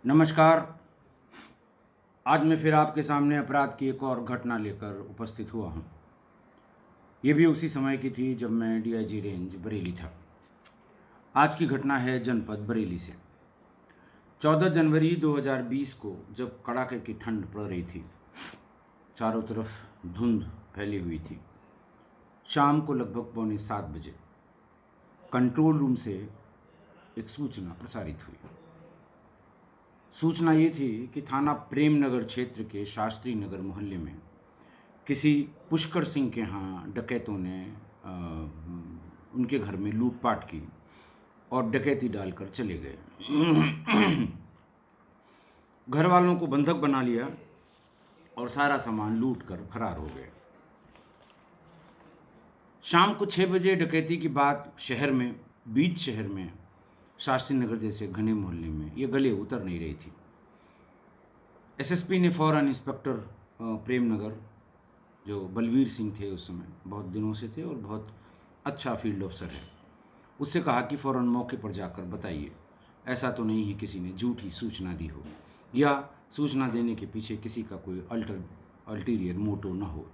नमस्कार। आज मैं फिर आपके सामने अपराध की एक और घटना लेकर उपस्थित हुआ हूँ। ये भी उसी समय की थी जब मैं डीआईजी रेंज बरेली था। आज की घटना है जनपद बरेली से। 14 जनवरी 2020 को जब कड़ाके की ठंड पड़ रही थी, चारों तरफ धुंध फैली हुई थी, शाम को लगभग 6:45 बजे कंट्रोल रूम से एक सूचना प्रसारित हुई। सूचना ये थी कि थाना प्रेम नगर क्षेत्र के शास्त्री नगर मोहल्ले में किसी पुष्कर सिंह के यहाँ डकैतों ने उनके घर में लूटपाट की और डकैती डालकर चले गए। घर वालों को बंधक बना लिया और सारा सामान लूट कर फरार हो गए। शाम को 6 बजे डकैती की बात शहर में, बीच शहर में, शास्त्री नगर जैसे घने मोहल्ले में ये गले उतर नहीं रही थी। एसएसपी ने फौरन इंस्पेक्टर प्रेम नगर, जो बलवीर सिंह थे, उस समय बहुत दिनों से थे और बहुत अच्छा फील्ड ऑफिसर है, उससे कहा कि फ़ौरन मौके पर जाकर बताइए, ऐसा तो नहीं है किसी ने झूठी सूचना दी हो या सूचना देने के पीछे किसी का कोई अल्टीरियर मोटो न हो।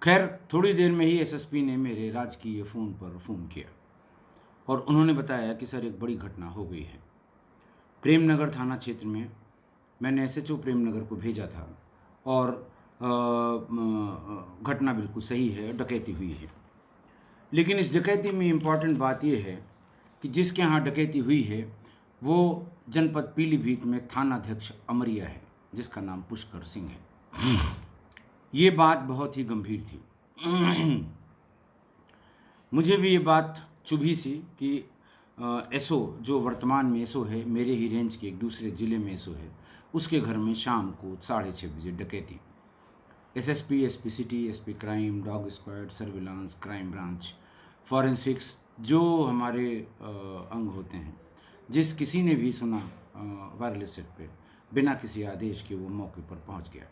खैर, थोड़ी देर में ही एसएसपी ने मेरे राजकीय फ़ोन पर फ़ोन किया और उन्होंने बताया कि सर, एक बड़ी घटना हो गई है। प्रेमनगर थाना क्षेत्र में मैंने एसएचओ प्रेमनगर को भेजा था और घटना बिल्कुल सही है, डकैती हुई है। लेकिन इस डकैती में इम्पॉर्टेंट बात यह है कि जिसके यहाँ डकैती हुई है वो जनपद पीलीभीत में थानाध्यक्ष अमरिया है, जिसका नाम पुष्कर सिंह है। ये बात बहुत ही गंभीर थी। मुझे भी ये बात चुभी सी कि एसओ, जो वर्तमान में एसओ है, मेरे ही रेंज के एक दूसरे ज़िले में एसओ है, उसके घर में शाम को 6:30 बजे डकैती। SSP, SP city, SP crime, dog squad, surveillance, crime branch, forensics, जो हमारे अंग होते हैं, जिस किसी ने भी सुना वायरलेस सेट पे, बिना किसी आदेश के वो मौके पर पहुंच गया।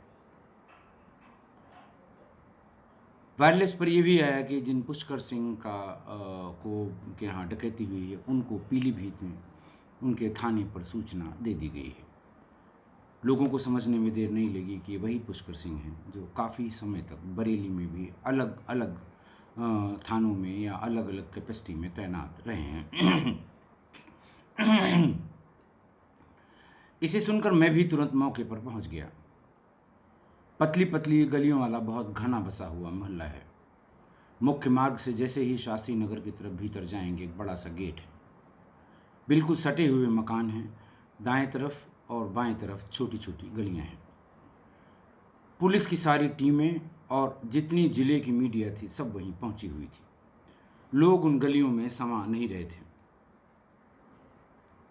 वायरलेस पर यह भी आया कि जिन पुष्कर सिंह के यहाँ डकैती हुई है, उनको पीलीभीत में उनके थाने पर सूचना दे दी गई है। लोगों को समझने में देर नहीं लगी कि वही पुष्कर सिंह हैं जो काफ़ी समय तक बरेली में भी अलग अलग थानों में या अलग अलग कैपेसिटी में तैनात रहे हैं। इसे सुनकर मैं भी तुरंत मौके पर पहुंच गया। पतली पतली गलियों वाला बहुत घना बसा हुआ मोहल्ला है। मुख्य मार्ग से जैसे ही शास्त्री नगर की तरफ भीतर जाएंगे, एक बड़ा सा गेट है। बिल्कुल सटे हुए मकान हैं, दाएं तरफ और बाएं तरफ छोटी छोटी गलियां हैं। पुलिस की सारी टीमें और जितनी जिले की मीडिया थी सब वहीं पहुंची हुई थी। लोग उन गलियों में समा नहीं रहे थे।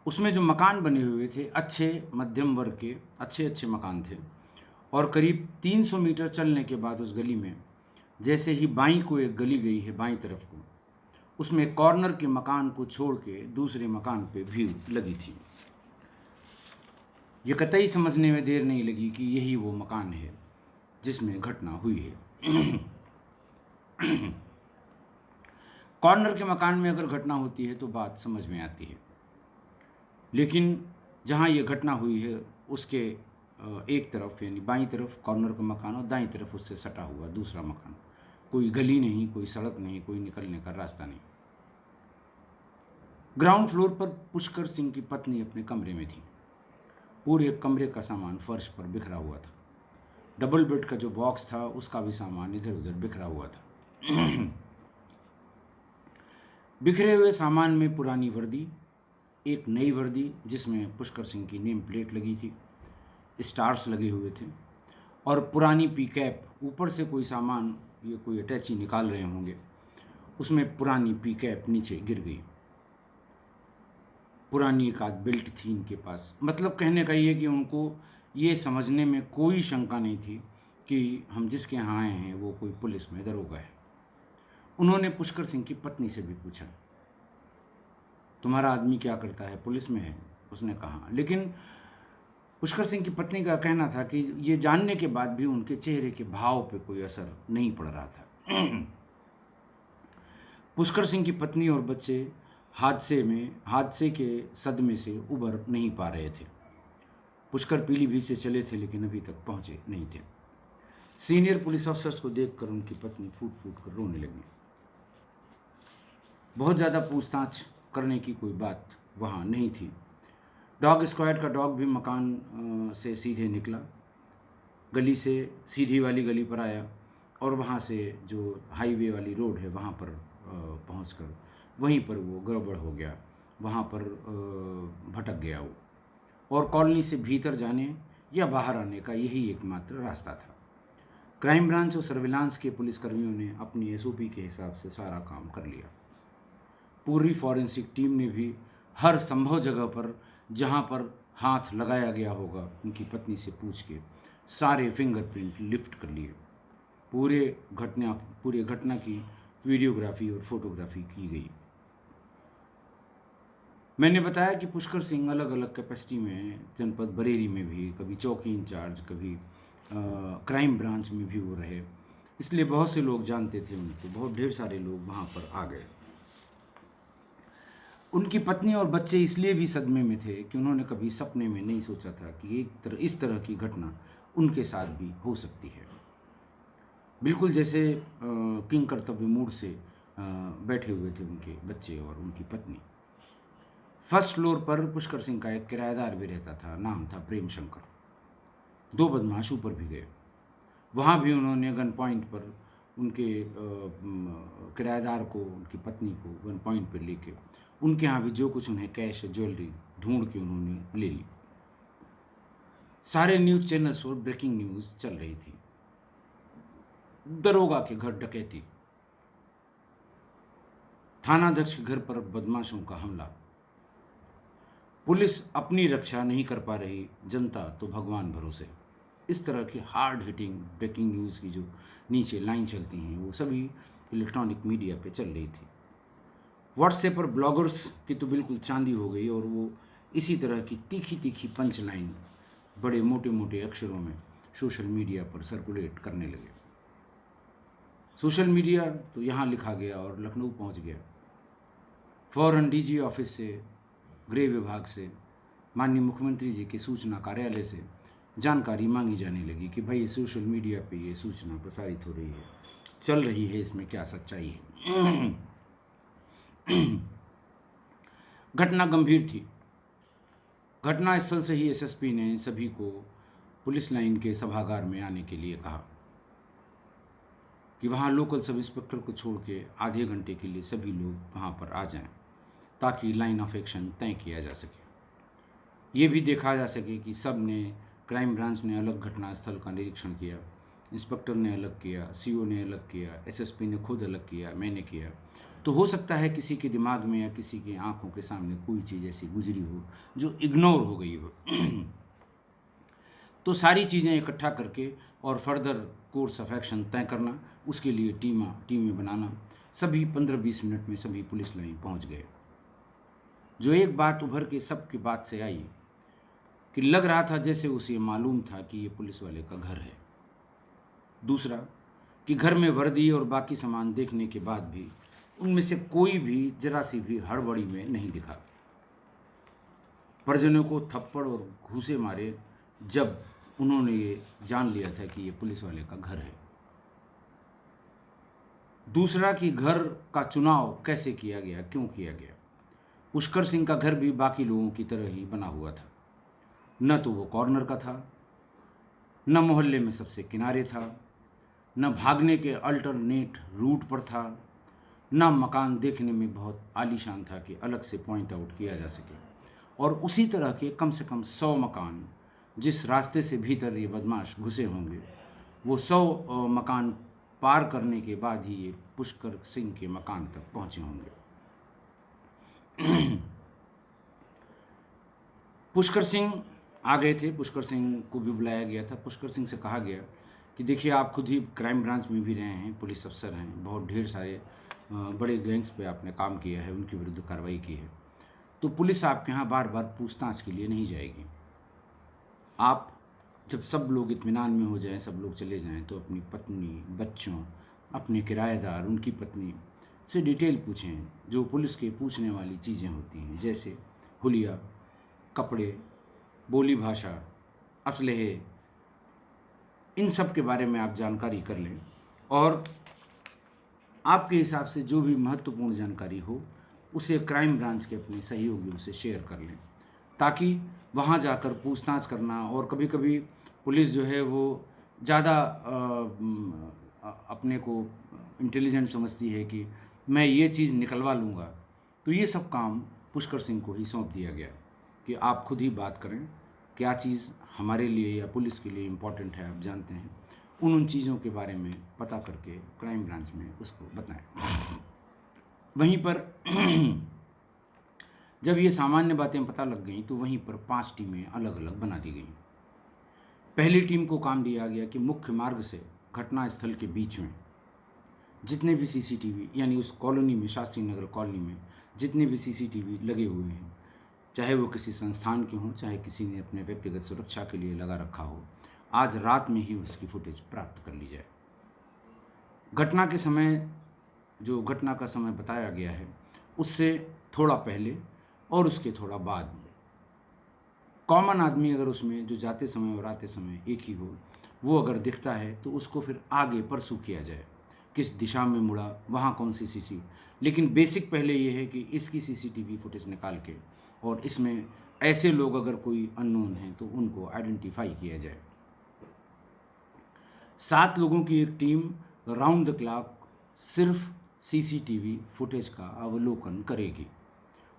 उसमें जो मकान बने हुए थे, अच्छे मध्यम वर्ग के अच्छे मकान थे और करीब 300 मीटर चलने के बाद उस गली में जैसे ही बाईं को एक गली गई है, बाईं तरफ को, उसमें कॉर्नर के मकान को छोड़ के दूसरे मकान पे भीड़ लगी थी। ये कतई समझने में देर नहीं लगी कि यही वो मकान है जिसमें घटना हुई है। कॉर्नर के मकान में अगर घटना होती है तो बात समझ में आती है, लेकिन जहाँ ये घटना हुई है उसके एक तरफ, यानी बाईं तरफ कॉर्नर का मकान और दाईं तरफ उससे सटा हुआ दूसरा मकान, कोई गली नहीं, कोई सड़क नहीं, कोई निकलने का रास्ता नहीं। ग्राउंड फ्लोर पर पुष्कर सिंह की पत्नी अपने कमरे में थी। पूरे कमरे का सामान फर्श पर बिखरा हुआ था। डबल बेड का जो बॉक्स था उसका भी सामान इधर उधर बिखरा हुआ था। बिखरे हुए सामान में पुरानी वर्दी, एक नई वर्दी जिसमें पुष्कर सिंह की नेम प्लेट लगी थी, स्टार्स लगे हुए थे, और पुरानी पीकैप। ऊपर से कोई सामान, ये कोई अटैची निकाल रहे होंगे, उसमें पुरानी पीकैप नीचे गिर गई। पुरानी एक आध बेल्ट थी इनके पास। मतलब कहने का ये कि उनको ये समझने में कोई शंका नहीं थी कि हम जिसके यहाँ आए हैं वो कोई पुलिस में दरोगा है। उन्होंने पुष्कर सिंह की पत्नी से भी पूछा, तुम्हारा आदमी क्या करता है, पुलिस में है? उसने कहा। लेकिन पुष्कर सिंह की पत्नी का कहना था कि ये जानने के बाद भी उनके चेहरे के भाव पे कोई असर नहीं पड़ रहा था। पुष्कर सिंह की पत्नी और बच्चे हादसे के सदमे से उबर नहीं पा रहे थे। पुष्कर पीलीभीत से चले थे लेकिन अभी तक पहुंचे नहीं थे। सीनियर पुलिस अफसर्स को देखकर उनकी पत्नी फूट फूट कर रोने लगी। बहुत ज़्यादा पूछताछ करने की कोई बात वहाँ नहीं थी। डॉग स्क्वाड का डॉग भी मकान से सीधे निकला, गली से सीधी वाली गली पर आया और वहाँ से जो हाईवे वाली रोड है वहाँ पर पहुँचकर वहीं पर वो गड़बड़ हो गया, वहाँ पर भटक गया वो, और कॉलोनी से भीतर जाने या बाहर आने का यही एकमात्र रास्ता था। क्राइम ब्रांच और सर्विलांस के पुलिसकर्मियों ने अपनी एसओपी के हिसाब से सारा काम कर लिया। पूरी फॉरेंसिक टीम ने भी हर संभव जगह पर जहाँ पर हाथ लगाया गया होगा उनकी पत्नी से पूछ के सारे फिंगरप्रिंट लिफ्ट कर लिए। पूरे घटना की वीडियोग्राफी और फोटोग्राफी की गई। मैंने बताया कि पुष्कर सिंह अलग अलग कैपेसिटी में जनपद बरेली में भी, कभी चौकी इंचार्ज, कभी क्राइम ब्रांच में भी वो रहे, इसलिए बहुत से लोग जानते थे उनको। बहुत ढेर सारे लोग वहाँ पर आ गए। उनकी पत्नी और बच्चे इसलिए भी सदमे में थे कि उन्होंने कभी सपने में नहीं सोचा था कि इस तरह की घटना उनके साथ भी हो सकती है। बिल्कुल जैसे किंग कर्तव्य मूड से बैठे हुए थे उनके बच्चे और उनकी पत्नी। फर्स्ट फ्लोर पर पुष्कर सिंह का एक किराएदार भी रहता था, नाम था प्रेम शंकर। 2 बदमाश ऊपर भी गए। वहाँ भी उन्होंने गन पॉइंट पर उनके किराएदार को, उनकी पत्नी को गन पॉइंट पर लेके उनके यहाँ भी जो कुछ उन्हें कैश, ज्वेलरी ढूंढ के उन्होंने ले ली। सारे न्यूज़ चैनल्स पर ब्रेकिंग न्यूज़ चल रही थी। दरोगा के घर डकैती, थानाध्यक्ष के घर पर बदमाशों का हमला, पुलिस अपनी रक्षा नहीं कर पा रही, जनता तो भगवान भरोसे। इस तरह की हार्ड हिटिंग ब्रेकिंग न्यूज़ की जो नीचे लाइन चलती हैं वो सभी इलेक्ट्रॉनिक मीडिया पे चल रही थी। व्हाट्सएप पर ब्लॉगर्स की तो बिल्कुल चांदी हो गई और वो इसी तरह की तीखी तीखी पंच लाइन बड़े मोटे मोटे अक्षरों में सोशल मीडिया पर सर्कुलेट करने लगे। सोशल मीडिया तो यहाँ लिखा गया और लखनऊ पहुँच गया। फौरन डीजी ऑफिस से, गृह विभाग से, माननीय मुख्यमंत्री जी के सूचना कार्यालय से जानकारी मांगी जाने लगी कि भाई सोशल मीडिया पे ये सूचना प्रसारित हो रही है, चल रही है, इसमें क्या सच्चाई है। घटना गंभीर थी। घटनास्थल से ही एसएसपी ने सभी को पुलिस लाइन के सभागार में आने के लिए कहा कि वहाँ लोकल सब इंस्पेक्टर को छोड़ के आधे घंटे के लिए सभी लोग वहाँ पर आ जाएं ताकि लाइन ऑफ एक्शन तय किया जा सके। ये भी देखा जा सके कि सब ने, क्राइम ब्रांच ने अलग घटनास्थल का निरीक्षण किया, इंस्पेक्टर ने अलग किया, सीओ ने अलग किया, एसएसपी ने खुद अलग किया, मैंने किया। तो हो सकता है किसी के दिमाग में या किसी की आंखों के सामने कोई चीज़ ऐसी गुजरी हो जो इग्नोर हो गई हो। तो सारी चीज़ें इकट्ठा करके और फर्दर कोर्स ऑफ एक्शन तय करना, उसके लिए टीमें बनाना। सभी 15-20 मिनट में सभी पुलिस लाइन पहुंच गए। जो एक बात उभर के सबकी बात से आई कि लग रहा था जैसे उसे मालूम था कि ये पुलिस वाले का घर है। दूसरा कि घर में वर्दी और बाकी सामान देखने के बाद भी उनमें से कोई भी जरा सी भी हड़बड़ी में नहीं दिखा। परिजनों को थप्पड़ और घूंसे मारे जब उन्होंने ये जान लिया था कि ये पुलिस वाले का घर है। दूसरा कि घर का चुनाव कैसे किया गया, क्यों किया गया। पुष्कर सिंह का घर भी बाकी लोगों की तरह ही बना हुआ था। न तो वो कॉर्नर का था, न मोहल्ले में सबसे किनारे था, न भागने के अल्टरनेट रूट पर था, न मकान देखने में बहुत आलीशान था कि अलग से पॉइंट आउट किया जा सके। और उसी तरह के कम से कम 100 मकान जिस रास्ते से भीतर ये बदमाश घुसे होंगे, वो 100 मकान पार करने के बाद ही ये पुष्कर सिंह के मकान तक पहुंचे होंगे। पुष्कर सिंह आ गए थे। पुष्कर सिंह को भी बुलाया गया था। पुष्कर सिंह से कहा गया कि देखिए, आप खुद ही क्राइम ब्रांच में भी रहे हैं, पुलिस अफसर हैं, बहुत ढेर सारे बड़े गैंग्स पे आपने काम किया है, उनके विरुद्ध कार्रवाई की है, तो पुलिस आपके यहाँ बार बार पूछताछ के लिए नहीं जाएगी। आप जब सब लोग इत्मीनान में हो जाएं, सब लोग चले जाएं, तो अपनी पत्नी, बच्चों, अपने किराएदार, उनकी पत्नी, से डिटेल पूछें, जो पुलिस के पूछने वाली चीज़ें होती हैं, जैसे हुलिया, कपड़े, बोली भाषा, असलहे, इन सब के बारे में आप जानकारी कर लें और आपके हिसाब से जो भी महत्वपूर्ण जानकारी हो उसे क्राइम ब्रांच के अपने सहयोगियों से शेयर कर लें, ताकि वहाँ जाकर पूछताछ करना, और कभी कभी पुलिस जो है वो ज़्यादा अपने को इंटेलिजेंट समझती है कि मैं ये चीज़ निकलवा लूँगा, तो ये सब काम पुष्कर सिंह को ही सौंप दिया गया कि आप खुद ही बात करें, क्या चीज़ हमारे लिए या पुलिस के लिए इम्पोर्टेंट है, आप जानते हैं, उन चीज़ों के बारे में पता करके क्राइम ब्रांच में उसको बताएं। वहीं पर जब ये सामान्य बातें पता लग गईं तो वहीं पर 5 टीमें अलग अलग बना दी गईं। पहली टीम को काम दिया गया कि मुख्य मार्ग से घटना स्थल के बीच में जितने भी सीसीटीवी, यानी उस कॉलोनी में, शास्त्री नगर कॉलोनी में जितने भी सीसीटीवी लगे हुए हैं, चाहे वो किसी संस्थान के हों, चाहे किसी ने अपने व्यक्तिगत सुरक्षा के लिए लगा रखा हो, आज रात में ही उसकी फुटेज प्राप्त कर ली जाए। घटना के समय, जो घटना का समय बताया गया है, उससे थोड़ा पहले और उसके थोड़ा बाद कॉमन आदमी अगर उसमें जो जाते समय और आते समय एक ही हो, वो अगर दिखता है तो उसको फिर आगे परसू किया जाए, किस दिशा में मुड़ा, वहाँ कौन सी सीसी। लेकिन बेसिक पहले ये है कि इसकी सीसीटीवी फुटेज निकाल के और इसमें ऐसे लोग अगर कोई अननोन हैं तो उनको आइडेंटिफाई किया जाए। 7 लोगों की एक टीम राउंड द क्लॉक सिर्फ सीसीटीवी फुटेज का अवलोकन करेगी।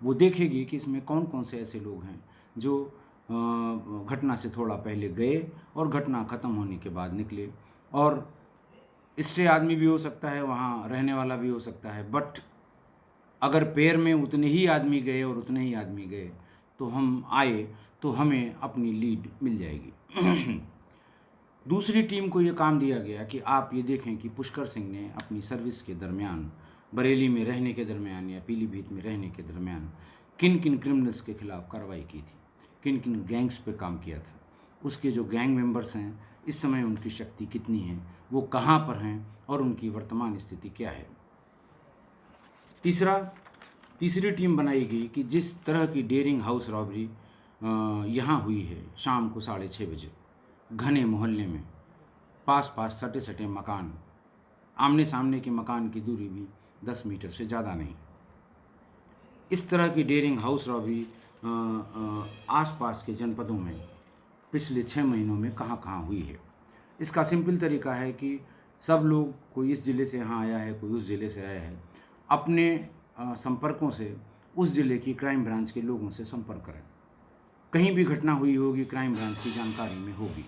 वो देखेगी कि इसमें कौन कौन से ऐसे लोग हैं जो घटना से थोड़ा पहले गए और घटना ख़त्म होने के बाद निकले, और स्टे आदमी भी हो सकता है, वहाँ रहने वाला भी हो सकता है, बट अगर पेयर में उतने ही आदमी गए और उतने ही आदमी गए तो हम आए तो हमें अपनी लीड मिल जाएगी। दूसरी टीम को ये काम दिया गया कि आप ये देखें कि पुष्कर सिंह ने अपनी सर्विस के दरमियान, बरेली में रहने के दरमियान या पीलीभीत में रहने के दरमियान किन किन क्रिमिनल्स के खिलाफ कार्रवाई की थी, किन किन गैंग्स पे काम किया था, उसके जो गैंग मेंबर्स हैं इस समय उनकी शक्ति कितनी है, वो कहाँ पर हैं और उनकी वर्तमान स्थिति क्या है। तीसरी टीम बनाई गई कि जिस तरह की डेयरिंग हाउस रॉबरी यहाँ हुई है, शाम को 6:30 बजे घने मोहल्ले में, पास पास सटे सटे मकान, आमने सामने के मकान की दूरी भी 10 मीटर से ज़्यादा नहीं, इस तरह की डेयरिंग हाउस रॉबरी आसपास के जनपदों में पिछले 6 महीनों में कहाँ कहाँ हुई है। इसका सिंपल तरीका है कि सब लोग, कोई इस ज़िले से यहाँ आया है, कोई उस ज़िले से आया है, अपने संपर्कों से उस ज़िले की क्राइम ब्रांच के लोगों से संपर्क करें। कहीं भी घटना हुई होगी क्राइम ब्रांच की जानकारी में होगी,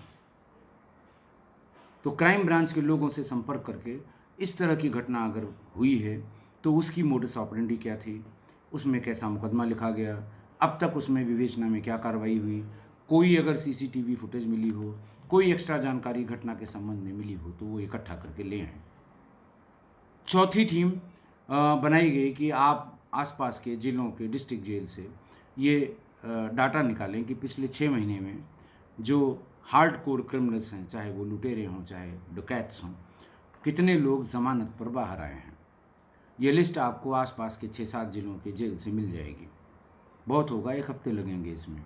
तो क्राइम ब्रांच के लोगों से संपर्क करके इस तरह की घटना अगर हुई है तो उसकी मोडस ऑपरेंडी क्या थी, उसमें कैसा मुकदमा लिखा गया, अब तक उसमें विवेचना में क्या कार्रवाई हुई, कोई अगर सीसीटीवी फुटेज मिली हो, कोई एक्स्ट्रा जानकारी घटना के संबंध में मिली हो तो वो इकट्ठा करके ले आएँ। चौथी टीम बनाई गई कि आप आसपास के जिलों के डिस्ट्रिक्ट जेल से ये डाटा निकालें कि पिछले 6 महीने में जो हार्ड कोर क्रिमिनल्स हैं, चाहे वो लुटेरे हों चाहे डकैत्स हों, कितने लोग ज़मानत पर बाहर आए हैं। ये लिस्ट आपको आसपास के 6-7 जिलों के जेल से मिल जाएगी। बहुत होगा, 1 हफ्ते लगेंगे इसमें,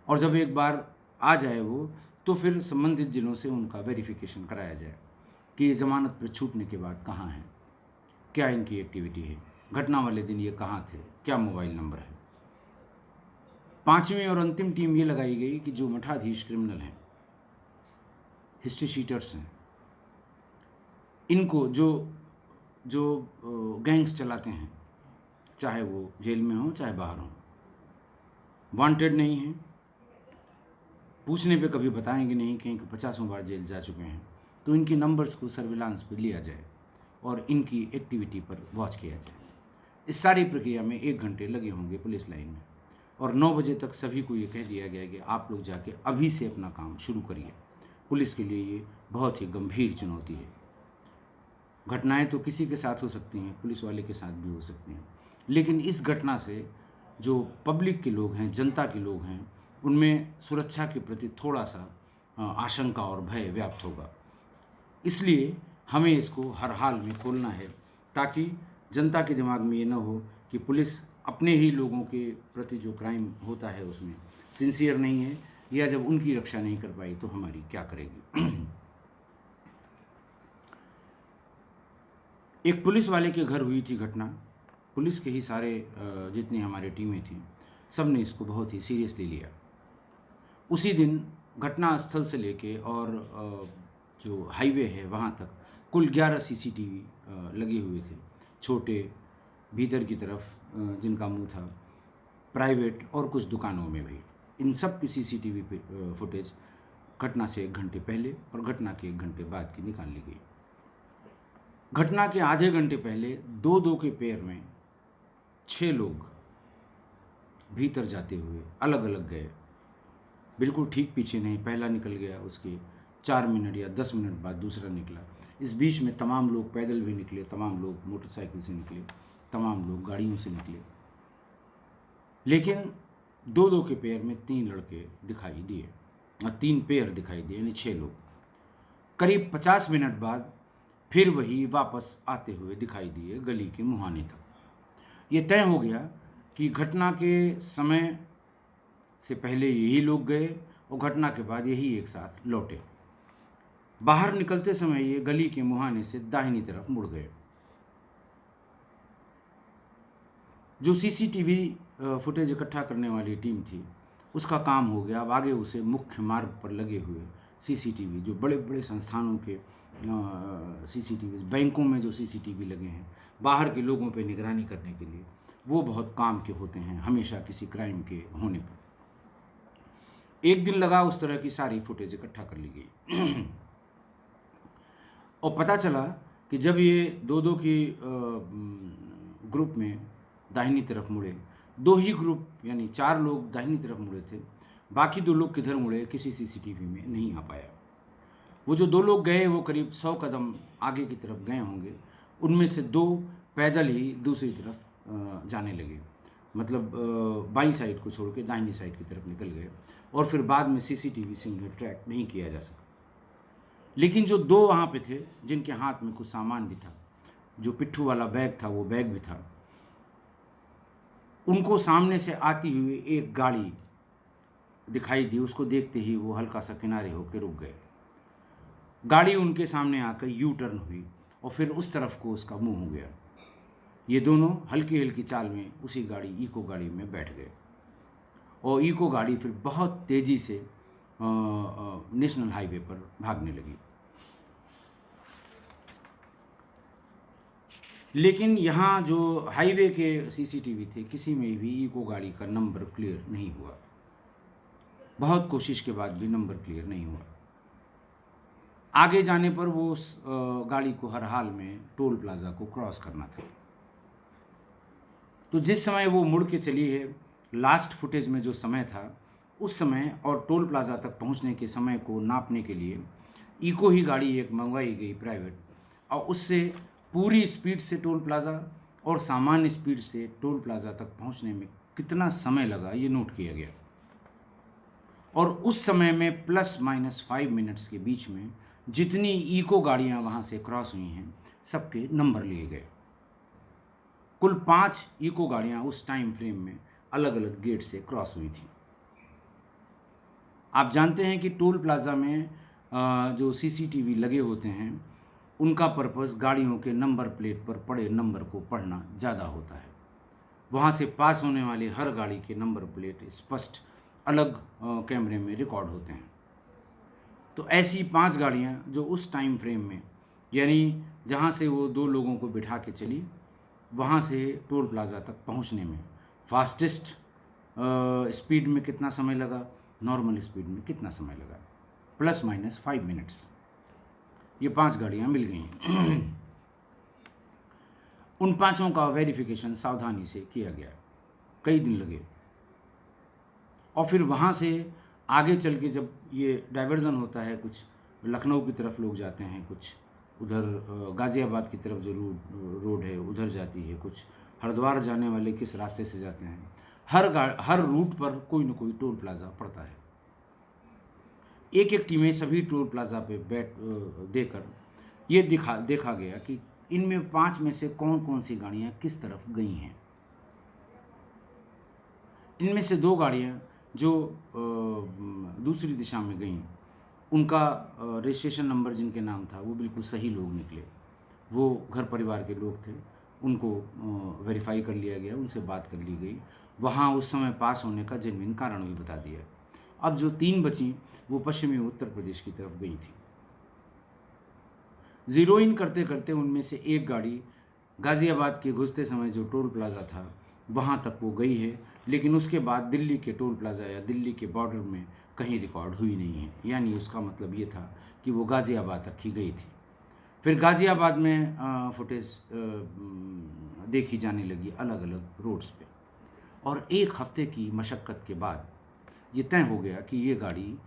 और जब एक बार आ जाए वो, तो फिर संबंधित जिलों से उनका वेरिफिकेशन कराया जाए कि ये ज़मानत पर छूटने के बाद कहाँ हैं, क्या इनकी एक्टिविटी है, घटना वाले दिन ये कहाँ थे, क्या मोबाइल नंबर है। 5वीं और अंतिम टीम ये लगाई गई कि जो मठाधीश क्रिमिनल हैं, हिस्ट्री शीटर्स हैं, इनको जो गैंग्स चलाते हैं, चाहे वो जेल में हो चाहे बाहर हो, वांटेड नहीं हैं, पूछने पे कभी बताएंगे नहीं कहीं कि 50 बार जेल जा चुके हैं, तो इनकी नंबर्स को सर्विलांस पे लिया जाए और इनकी एक्टिविटी पर वॉच किया जाए। इस सारी प्रक्रिया में 1 घंटे लगे होंगे पुलिस लाइन में, और 9 बजे तक सभी को ये कह दिया गया कि आप लोग जाके अभी से अपना काम शुरू करिए। पुलिस के लिए ये बहुत ही गंभीर चुनौती है। घटनाएं तो किसी के साथ हो सकती हैं, पुलिस वाले के साथ भी हो सकती हैं, लेकिन इस घटना से जो पब्लिक के लोग हैं, जनता के लोग हैं, उनमें सुरक्षा के प्रति थोड़ा सा आशंका और भय व्याप्त होगा। इसलिए हमें इसको हर हाल में खोलना है ताकि जनता के दिमाग में ये न हो कि पुलिस अपने ही लोगों के प्रति जो क्राइम होता है उसमें सिंसियर नहीं है, या जब उनकी रक्षा नहीं कर पाई तो हमारी क्या करेगी। एक पुलिस वाले के घर हुई थी घटना। पुलिस के ही सारे जितनी हमारे टीमें थीं, सब ने इसको बहुत ही सीरियसली लिया। उसी दिन घटना स्थल से लेके और जो हाईवे है वहाँ तक कुल 11 सीसीटीवी लगे हुए थे, छोटे भीतर की तरफ जिनका मुंह था, प्राइवेट और कुछ दुकानों में भी। इन सब की सीसीटीवी फुटेज घटना से 1 घंटे पहले और घटना के 1 घंटे बाद की निकाल ली गई। घटना के आधे घंटे पहले दो के पेयर में 6 लोग भीतर जाते हुए अलग अलग गए, बिल्कुल ठीक पीछे नहीं। पहला निकल गया, उसके 4 मिनट या 10 मिनट बाद दूसरा निकला। इस बीच में तमाम लोग पैदल भी निकले, तमाम लोग मोटरसाइकिल से निकले, तमाम लोग गाड़ियों से निकले। लेकिन दो के पेयर में 3 लड़के दिखाई दिए, 3 पेयर दिखाई दिए, यानी 6 लोग। करीब 50 मिनट बाद फिर वही वापस आते हुए दिखाई दिए गली के मुहाने तक। ये तय हो गया कि घटना के समय से पहले यही लोग गए और घटना के बाद यही एक साथ लौटे। बाहर निकलते समय ये गली के मुहाने से दाहिनी तरफ मुड़ गए। जो सीसीटीवी फुटेज इकट्ठा करने वाली टीम थी उसका काम हो गया। अब आगे उसे मुख्य मार्ग पर लगे हुए सीसीटीवी, जो बड़े बड़े संस्थानों के सीसीटीवी, बैंकों में जो सीसीटीवी लगे हैं बाहर के लोगों पे निगरानी करने के लिए, वो बहुत काम के होते हैं हमेशा किसी क्राइम के होने पर। एक दिन लगा उस तरह की सारी फुटेज इकट्ठा कर ली गई और पता चला कि जब ये दो की ग्रुप में दाहिनी तरफ मुड़े, 2 ही ग्रुप यानी 4 लोग दाहिनी तरफ मुड़े थे, बाकी 2 लोग किधर मुड़े किसी सीसीटीवी में नहीं आ पाया। वो जो 2 लोग गए वो करीब 100 कदम आगे की तरफ गए होंगे, उनमें से 2 पैदल ही दूसरी तरफ जाने लगे, मतलब बाईं साइड को छोड़ के दाहिनी साइड की तरफ निकल गए और फिर बाद में सीसीटीवी से उन्हें ट्रैक नहीं किया जा सका। लेकिन जो 2 वहाँ पे थे जिनके हाथ में कुछ सामान भी था, जो पिट्ठू वाला बैग था वो बैग भी था, उनको सामने से आती हुई एक गाड़ी दिखाई दी। उसको देखते ही वो हल्का सा किनारे होकर रुक गए। गाड़ी उनके सामने आकर यू टर्न हुई और फिर उस तरफ को उसका मुंह हो गया। ये दोनों हल्की हल्की चाल में उसी गाड़ी इको गाड़ी में बैठ गए और इको गाड़ी फिर बहुत तेज़ी से नेशनल हाईवे पर भागने लगी। लेकिन यहाँ जो हाईवे के सीसीटीवी थे, किसी में भी इको गाड़ी का नंबर क्लियर नहीं हुआ। बहुत कोशिश के बाद भी नंबर क्लियर नहीं हुआ। आगे जाने पर वो उस गाड़ी को हर हाल में टोल प्लाज़ा को क्रॉस करना था। तो जिस समय वो मुड़ के चली है, लास्ट फुटेज में जो समय था उस समय और टोल प्लाज़ा तक पहुंचने के समय को नापने के लिए इको ही गाड़ी एक मंगवाई गई प्राइवेट, और उससे पूरी स्पीड से टोल प्लाज़ा और सामान्य स्पीड से टोल प्लाज़ा तक पहुंचने में कितना समय लगा ये नोट किया गया। और उस समय में ±5 मिनट्स के बीच में जितनी इको गाड़ियां वहां से क्रॉस हुई हैं सबके नंबर लिए गए। कुल 5 इको गाड़ियां उस टाइम फ्रेम में अलग अलग गेट से क्रॉस हुई थी। आप जानते हैं कि टोल प्लाज़ा में जो सीसीटीवी लगे होते हैं उनका पर्पस गाड़ियों के नंबर प्लेट पर पड़े नंबर को पढ़ना ज़्यादा होता है। वहाँ से पास होने वाली हर गाड़ी के नंबर प्लेट स्पष्ट अलग कैमरे में रिकॉर्ड होते हैं। तो ऐसी 5 गाड़ियाँ जो उस टाइम फ्रेम में, यानी जहाँ से वो 2 लोगों को बिठा के चली, वहाँ से टोल प्लाज़ा तक पहुँचने में फास्टेस्ट स्पीड में कितना समय लगा, नॉर्मल स्पीड में कितना समय लगा, ±5 मिनट्स। ये 5 गाड़ियाँ मिल गई। उन 5 का वेरिफिकेशन सावधानी से किया गया, कई दिन लगे। और फिर वहाँ से आगे चल के जब ये डाइवर्जन होता है, कुछ लखनऊ की तरफ लोग जाते हैं, कुछ उधर गाज़ियाबाद की तरफ जो रोड है उधर जाती है, कुछ हरिद्वार जाने वाले किस रास्ते से जाते हैं, हर रूट पर कोई न कोई टोल प्लाज़ा पड़ता है। एक टीमें सभी टोल प्लाज़ा पे बैठ देकर ये देखा गया कि इनमें 5 में से कौन कौन सी गाड़ियाँ किस तरफ गई हैं। इनमें से 2 गाड़ियाँ जो दूसरी दिशा में गईं, उनका रजिस्ट्रेशन नंबर जिनके नाम था वो बिल्कुल सही लोग निकले। वो घर परिवार के लोग थे, उनको वेरीफाई कर लिया गया, उनसे बात कर ली गई, वहाँ उस समय पास होने का जेन्युइन कारण भी बता दिया। अब जो 3 बची वो पश्चिमी उत्तर प्रदेश की तरफ गई थी। ज़ीरो इन करते करते उनमें से एक गाड़ी गाज़ियाबाद के घुसते समय जो टोल प्लाज़ा था वहाँ तक वो गई है, लेकिन उसके बाद दिल्ली के टोल प्लाज़ा या दिल्ली के बॉर्डर में कहीं रिकॉर्ड हुई नहीं है। यानी उसका मतलब ये था कि वो गाज़ियाबाद तक ही गई थी। फिर गाज़ियाबाद में फुटेज देखी जाने लगी अलग अलग रोड्स पे, और 1 हफ्ते की मशक्क़त के बाद ये तय हो गया कि ये गाड़ी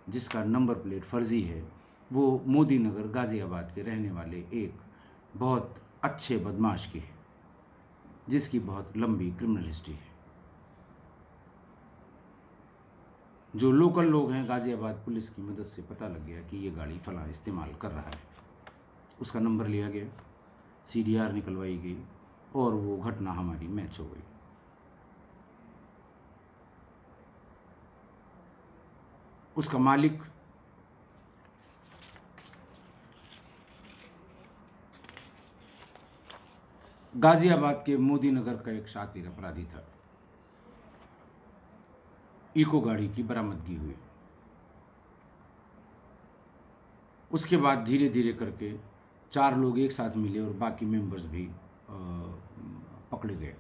जिसका नंबर प्लेट फर्जी है वो मोदी नगर गाज़ियाबाद के रहने वाले एक बहुत अच्छे बदमाश की है, जिसकी बहुत लंबी क्रिमिनल हिस्ट्री है। जो लोकल लोग हैं, गाज़ियाबाद पुलिस की मदद से पता लग गया कि ये गाड़ी फ़लाँ इस्तेमाल कर रहा है। उसका नंबर लिया गया, CDR निकलवाई गई और वो घटना हमारी मैच हो गई। उसका मालिक गाज़ियाबाद के मोदी नगर का एक शातिर अपराधी था। इको गाड़ी की बरामदगी हुई। उसके बाद धीरे धीरे करके 4 लोग एक साथ मिले और बाकी मेंबर्स भी पकड़े गए।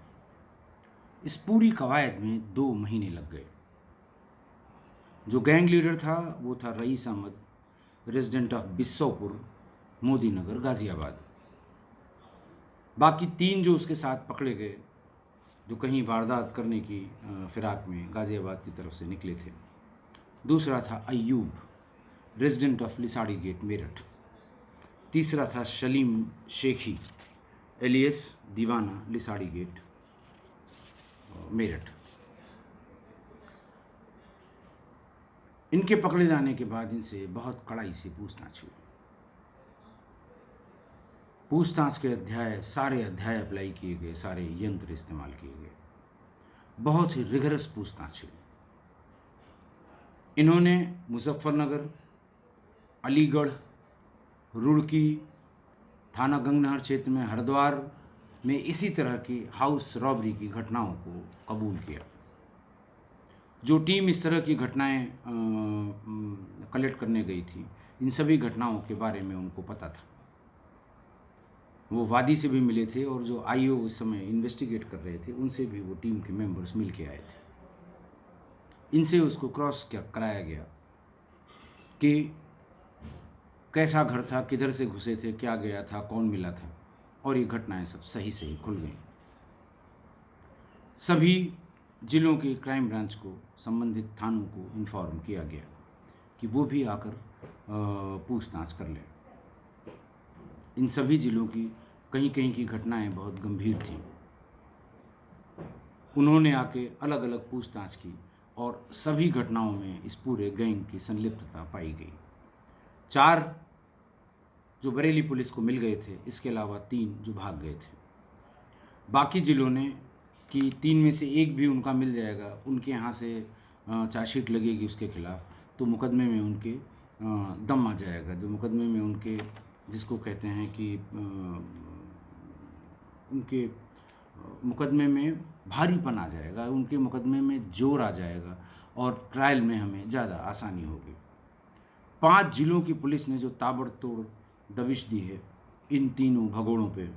इस पूरी कवायद में 2 महीने लग गए। जो गैंग लीडर था वो था rice Ahmad, resident of बिस्सौपुर, Modi नगर, गाज़ियाबाद। बाकी 3 जो उसके साथ पकड़े गए, जो कहीं वारदात करने की फिराक में गाज़ियाबाद की तरफ से निकले थे। दूसरा था Ayyub, resident of Lisari gate, Meerut. तीसरा था सलीम शेखी, एलियस दीवाना, लिसाड़ी गेट, मेरठ। इनके पकड़े जाने के बाद इनसे बहुत कड़ाई से पूछताछ हुई। पूछताछ के सारे अध्याय अप्लाई किए गए, सारे यंत्र इस्तेमाल किए गए, बहुत ही रिगरस पूछताछ हुई। इन्होंने मुजफ्फरनगर, अलीगढ़, रुड़की, थाना गंगनहर क्षेत्र में, हरिद्वार में इसी तरह की हाउस रॉबरी की घटनाओं को कबूल किया। जो टीम इस तरह की घटनाएं कलेक्ट करने गई थी, इन सभी घटनाओं के बारे में उनको पता था। वो वादी से भी मिले थे और जो IO उस समय इन्वेस्टिगेट कर रहे थे उनसे भी वो टीम के मेंबर्स मिल के आए थे। इनसे उसको क्रॉस कराया गया कि कैसा घर था, किधर से घुसे थे, क्या गया था, कौन मिला था, और ये घटनाएं सब सही सही खुल गई। सभी जिलों के क्राइम ब्रांच को, संबंधित थानों को इन्फॉर्म किया गया कि वो भी आकर पूछताछ कर लें। इन सभी जिलों की कहीं कहीं की घटनाएं बहुत गंभीर थीं। उन्होंने आके अलग अलग पूछताछ की और सभी घटनाओं में इस पूरे गैंग की संलिप्तता पाई गई। 4 जो बरेली पुलिस को मिल गए थे, इसके अलावा 3 जो भाग गए थे। बाकी जिलों ने कि 3 में से एक भी उनका मिल जाएगा, उनके यहाँ से चार्जशीट लगेगी उसके खिलाफ, तो मुकदमे में उनके दम आ जाएगा। जो मुकदमे में उनके, जिसको कहते हैं कि उनके मुकदमे में भारीपन आ जाएगा, उनके मुकदमे में जोर आ जाएगा और ट्रायल में हमें ज़्यादा आसानी होगी। 5 जिलों की पुलिस ने जो ताबड़तोड़ दबिश दी है इन तीनों भगोड़ों पे,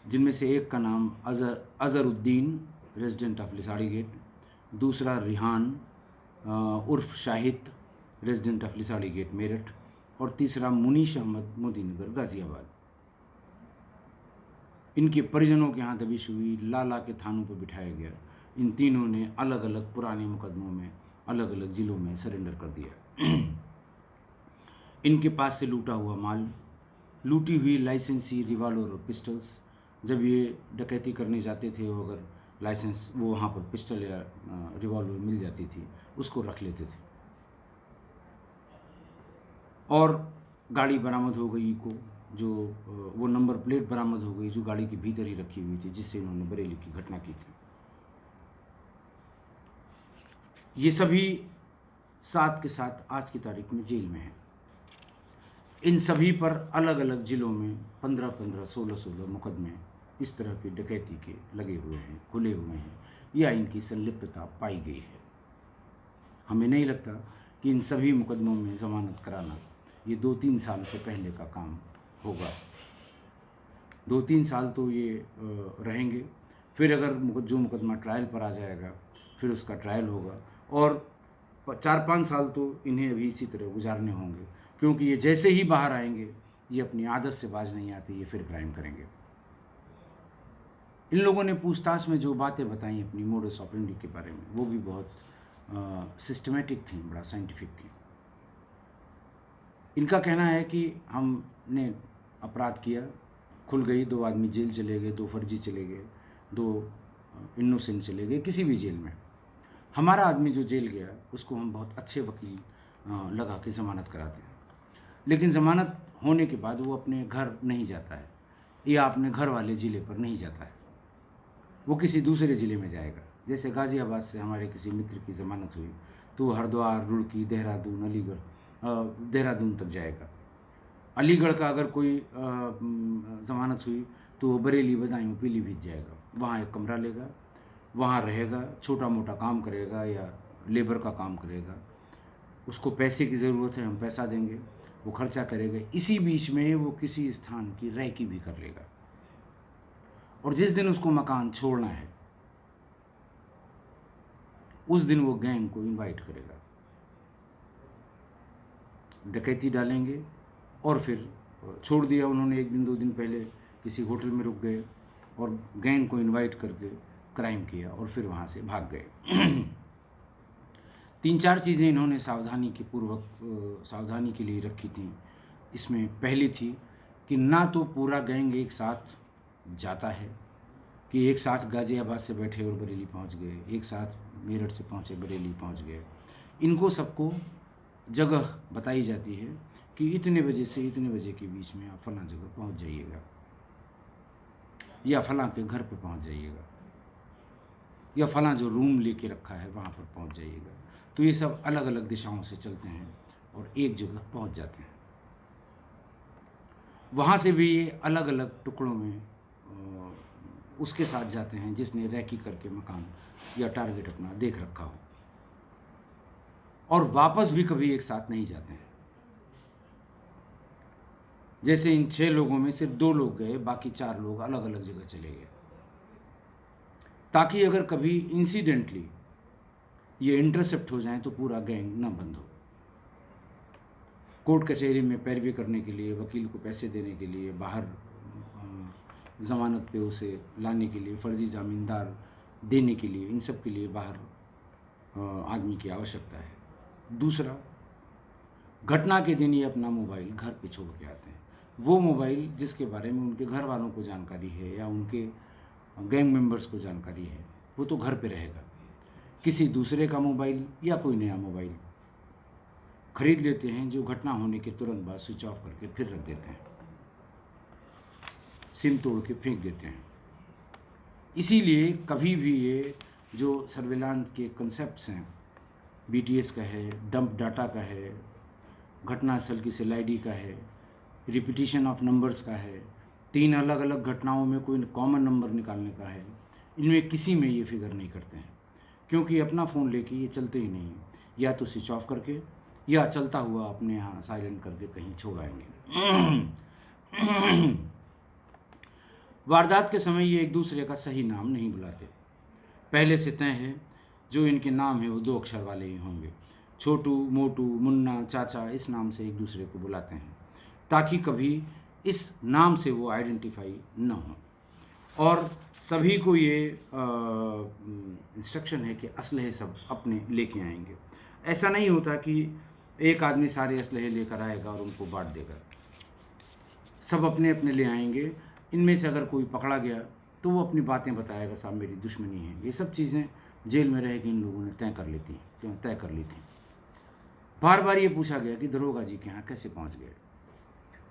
जिनमें से एक का नाम Azharuddin, resident of Lisari Gate, दूसरा रिहान उर्फ Shahid, resident of Lisari gate, Meerut, और तीसरा मुनीश अहमद, मोदीनगर, गाज़ियाबाद। इनके परिजनों के यहाँ दबिश हुई, लाला के थानों पर बिठाया गया। इन तीनों ने अलग अलग पुराने मुकदमों में अलग अलग ज़िलों में सरेंडर कर दिया। इनके पास से लूटा हुआ माल, लूटी हुई लाइसेंसी रिवॉल्वर और पिस्टल्स, जब ये डकैती करने जाते थे वो अगर लाइसेंस, वो वहाँ पर पिस्टल या रिवॉल्वर मिल जाती थी, उसको रख लेते थे। और गाड़ी बरामद हो गई इको, जो वो नंबर प्लेट बरामद हो गई जो गाड़ी के भीतर ही रखी हुई थी, जिससे इन्होंने बरेली की घटना की थी। ये सभी साथ के साथ आज की तारीख में जेल में हैं। इन सभी पर अलग अलग ज़िलों में 15-15, 16-16 मुकदमे इस तरह के डकैती के लगे हुए हैं, खुले हुए हैं, या इनकी संलिप्तता पाई गई है। हमें नहीं लगता कि इन सभी मुकदमों में ज़मानत कराना ये 2-3 साल से पहले का काम होगा। 2-3 साल तो ये रहेंगे, फिर अगर जो मुकदमा ट्रायल पर आ जाएगा फिर उसका ट्रायल होगा, और 4-5 साल तो इन्हें अभी इसी तरह गुजारने होंगे, क्योंकि ये जैसे ही बाहर आएंगे ये अपनी आदत से बाज नहीं आती, ये फिर क्राइम करेंगे। इन लोगों ने पूछताछ में जो बातें बताई अपनी मोडस ऑपरेंडी के बारे में, वो भी बहुत सिस्टमेटिक थी, बड़ा साइंटिफिक थी। इनका कहना है कि हमने अपराध किया, खुल गई, 2 आदमी जेल चले गए, 2 फर्जी चले गए, 2 इनोसेंट चले गए, किसी भी जेल में। हमारा आदमी जो जेल गया उसको हम बहुत अच्छे वकील लगा के ज़मानत कराते हैं, लेकिन ज़मानत होने के बाद वो अपने घर नहीं जाता है, या अपने घर वाले ज़िले पर नहीं जाता है, वो किसी दूसरे ज़िले में जाएगा। जैसे गाज़ियाबाद से हमारे किसी मित्र की ज़मानत हुई तो हरिद्वार, रुड़की, देहरादून, अलीगढ़, देहरादून तक जाएगा। अलीगढ़ का अगर कोई ज़मानत हुई तो वो बरेली, बदायूं, पीलीभीत जाएगा, वहाँ एक कमरा लेगा, वहाँ रहेगा, छोटा मोटा काम करेगा या लेबर का काम करेगा। उसको पैसे की ज़रूरत है, हम पैसा देंगे, वो खर्चा करेगा। इसी बीच में वो किसी स्थान की रैकी भी कर लेगा, और जिस दिन उसको मकान छोड़ना है उस दिन वो गैंग को इनवाइट करेगा, डकैती डालेंगे, और फिर छोड़ दिया उन्होंने 1 दिन 2 दिन पहले किसी होटल में रुक गए और गैंग को इनवाइट करके क्राइम किया और फिर वहाँ से भाग गए। 3-4 चीज़ें इन्होंने सावधानी के लिए रखी थी। इसमें पहली थी कि ना तो पूरा गैंग एक साथ जाता है, कि एक साथ गाज़ियाबाद से बैठे और बरेली पहुंच गए, एक साथ मेरठ से पहुंचे बरेली पहुंच गए। इनको सबको जगह बताई जाती है कि इतने बजे से इतने बजे के बीच में आप फलां जगह पहुंच जाइएगा, या फलां के घर पे पहुंच जाइएगा, या फलां जो रूम लेके रखा है वहाँ पर पहुंच जाइएगा। तो ये सब अलग अलग दिशाओं से चलते हैं और एक जगह पहुंच जाते हैं। वहाँ से भी ये अलग अलग टुकड़ों में उसके साथ जाते हैं जिसने रैकी करके मकान या टारगेट अपना देख रखा हो, और वापस भी कभी एक साथ नहीं जाते हैं। जैसे इन 6 लोगों में सिर्फ 2 लोग गए, बाकी 4 लोग अलग अलग जगह चले गए, ताकि अगर कभी इंसिडेंटली ये इंटरसेप्ट हो जाए तो पूरा गैंग ना बंद हो। कोर्ट कचहरी में पैरवी करने के लिए, वकील को पैसे देने के लिए, बाहर ज़मानत पे उसे लाने के लिए, फर्जी जामीनदार देने के लिए, इन सब के लिए बाहर आदमी की आवश्यकता है। दूसरा, घटना के दिन ये अपना मोबाइल घर पे छोड़ के आते हैं। वो मोबाइल जिसके बारे में उनके घर वालों को जानकारी है या उनके गैंग मेंबर्स को जानकारी है, वो तो घर पे रहेगा। किसी दूसरे का मोबाइल या कोई नया मोबाइल खरीद लेते हैं, जो घटना होने के तुरंत बाद स्विच ऑफ करके फिर रख देते हैं, सिम तोड़ के फेंक देते हैं। इसीलिए कभी भी ये जो सर्विलांस के कंसेप्ट्स हैं, BTS का है, डंप डाटा का है, घटनास्थल की सेल ID का है, रिपीटिशन ऑफ नंबर्स का है, 3 अलग अलग घटनाओं में कोई कॉमन नंबर निकालने का है, इनमें किसी में ये फिगर नहीं करते हैं, क्योंकि अपना फ़ोन लेके ये चलते ही नहीं, या तो स्विच ऑफ करके या चलता हुआ अपने यहाँ साइलेंट करके कहीं छोड़ आएंगे। वारदात के समय ये एक दूसरे का सही नाम नहीं बुलाते। पहले से तय है जो इनके नाम है वो 2 अक्षर वाले ही होंगे। छोटू, मोटू, मुन्ना, चाचा, इस नाम से एक दूसरे को बुलाते हैं, ताकि कभी इस नाम से वो आइडेंटिफाई न हो। और सभी को ये इंस्ट्रक्शन है कि असलहे सब अपने लेके आएंगे। ऐसा नहीं होता कि एक आदमी सारे असलहे लेकर आएगा और उनको बांट देगा। सब अपने अपने ले आएंगे। इनमें से अगर कोई पकड़ा गया तो वो अपनी बातें बताएगा, साहब मेरी दुश्मनी है। ये सब चीज़ें जेल में रह के इन लोगों ने तय कर ली थी। बार बार ये पूछा गया कि दरोगा जी के यहाँ कैसे पहुँच गए,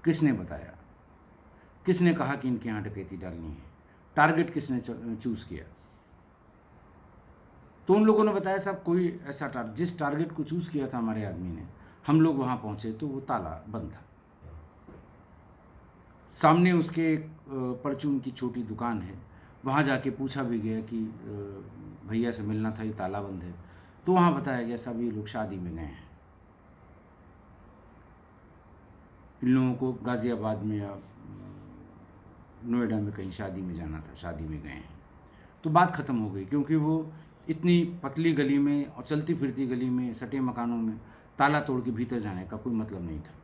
किसने बताया, किसने कहा कि इनके यहाँ डकैती डालनी है, टारगेट किसने चूज़ किया। तो उन लोगों ने बताया साहब कोई ऐसा जिस टारगेट को चूज़ किया था हमारे आदमी ने, हम लोग वहाँ पहुँचे तो वो ताला बंद था। सामने उसके एक परचून की छोटी दुकान है, वहाँ जाके पूछा भी गया कि भैया से मिलना था, ये ताला बंद है। तो वहाँ बताया गया साहब ये लोग शादी में गए हैं, इन लोगों को गाज़ियाबाद में या नोएडा में कहीं शादी में जाना था, शादी में गए हैं। तो बात ख़त्म हो गई, क्योंकि वो इतनी पतली गली में और चलती फिरती गली में सटे मकानों में ताला तोड़ के भीतर जाने का कोई मतलब नहीं था।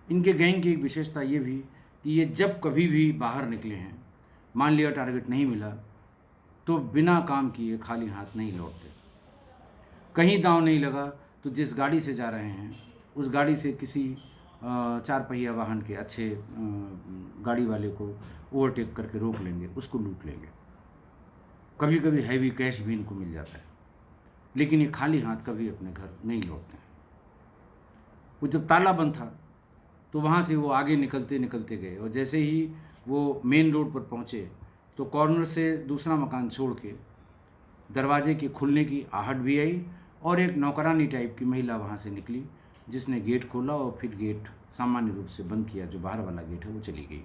इनके गैंग की एक विशेषता ये भी कि ये जब कभी भी बाहर निकले हैं, मान लिया टारगेट नहीं मिला, तो बिना काम किए खाली हाथ नहीं लौटते। कहीं दांव नहीं लगा तो जिस गाड़ी से जा रहे हैं उस गाड़ी से किसी 4 पहिया वाहन के अच्छे गाड़ी वाले को ओवरटेक करके रोक लेंगे, उसको लूट लेंगे। कभी कभी हैवी कैश भी इनको मिल जाता है, लेकिन ये खाली हाथ कभी अपने घर नहीं लौटते हैं। वो जब ताला बंद था तो वहाँ से वो आगे निकलते निकलते गए, और जैसे ही वो मेन रोड पर पहुँचे तो कॉर्नर से दूसरा मकान छोड़ के दरवाजे के खुलने की आहट भी आई, और एक नौकरानी टाइप की महिला वहाँ से निकली, जिसने गेट खोला और फिर गेट सामान्य रूप से बंद किया। जो बाहर वाला गेट है वो चली गई।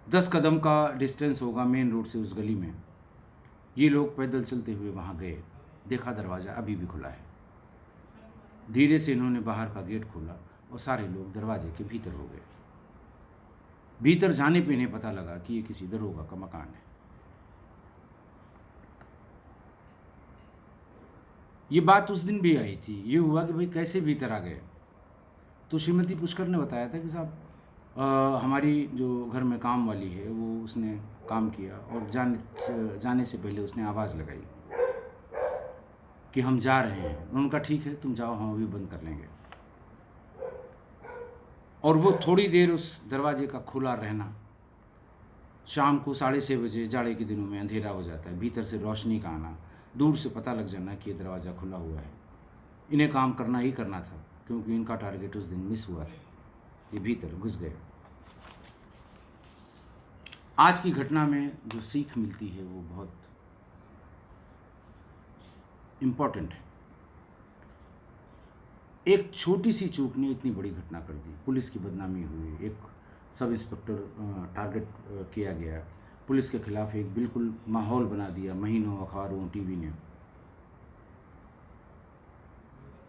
10 कदम का डिस्टेंस होगा मेन रोड से उस गली में। ये लोग पैदल चलते हुए वहाँ गए, देखा दरवाज़ा अभी भी खुला है। धीरे से इन्होंने बाहर का गेट खोला और सारे लोग दरवाजे के भीतर हो गए। भीतर जाने पे इन्हें पता लगा कि ये किसी दरोगा का मकान है। ये बात उस दिन भी आई थी। ये हुआ कि भाई कैसे भीतर आ गए। तो श्रीमती पुष्कर ने बताया था कि साहब हमारी जो घर में काम वाली है वो उसने काम किया, और जाने से पहले उसने आवाज़ लगाई कि हम जा रहे हैं। उन्होंने कहा ठीक है तुम जाओ, हम अभी बंद कर लेंगे। और वो थोड़ी देर उस दरवाजे का खुला रहना, शाम को 6:30 बजे जाड़े के दिनों में अंधेरा हो जाता है, भीतर से रोशनी का आना, दूर से पता लग जाना कि ये दरवाज़ा खुला हुआ है। इन्हें काम करना ही करना था, क्योंकि इनका टारगेट उस दिन मिस हुआ था। ये भीतर घुस गए। आज की घटना में जो सीख मिलती है वो बहुत इम्पॉर्टेंट है। एक छोटी सी चूक ने इतनी बड़ी घटना कर दी। पुलिस की बदनामी हुई, एक सब इंस्पेक्टर टारगेट किया गया, पुलिस के खिलाफ एक बिल्कुल माहौल बना दिया महीनों अखबारों टीवी ने।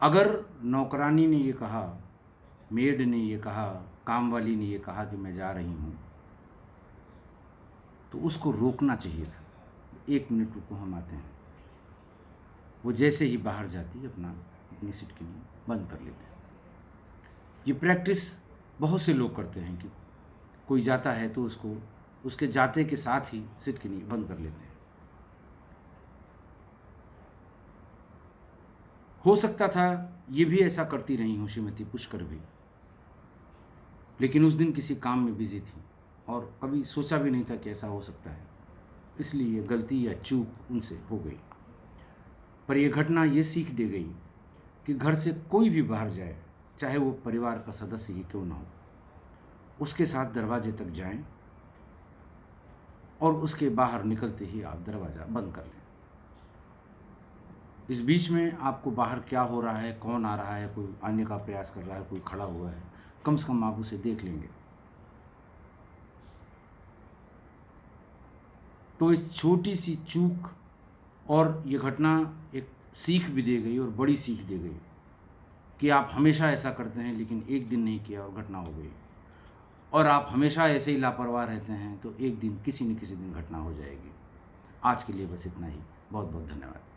अगर नौकरानी ने ये कहा, मेड ने ये कहा, काम वाली ने ये कहा कि मैं जा रही हूँ, तो उसको रोकना चाहिए था। 1 मिनट रुको, हम आते हैं। वो जैसे ही बाहर जाती अपनी सिटकिनी बंद कर लेते हैं। ये प्रैक्टिस बहुत से लोग करते हैं कि कोई जाता है तो उसके जाते के साथ ही सिटकिनी बंद कर लेते हैं। हो सकता था ये भी ऐसा करती रही हो श्रीमती पुष्कर भी, लेकिन उस दिन किसी काम में बिजी थी और कभी सोचा भी नहीं था कि ऐसा हो सकता है, इसलिए गलती या चूक उनसे हो गई। पर यह घटना ये सीख दे गई कि घर से कोई भी बाहर जाए, चाहे वो परिवार का सदस्य ही क्यों ना हो, उसके साथ दरवाजे तक जाएं और उसके बाहर निकलते ही आप दरवाज़ा बंद कर लें। इस बीच में आपको बाहर क्या हो रहा है, कौन आ रहा है, कोई आने का प्रयास कर रहा है, कोई खड़ा हुआ है, कम से कम आप उसे देख लेंगे। तो इस छोटी सी चूक और ये घटना एक सीख भी दे गई, और बड़ी सीख दे गई कि आप हमेशा ऐसा करते हैं लेकिन एक दिन नहीं किया और घटना हो गई, और आप हमेशा ऐसे ही लापरवाह रहते हैं तो एक दिन किसी न किसी दिन घटना हो जाएगी। आज के लिए बस इतना ही। बहुत बहुत धन्यवाद।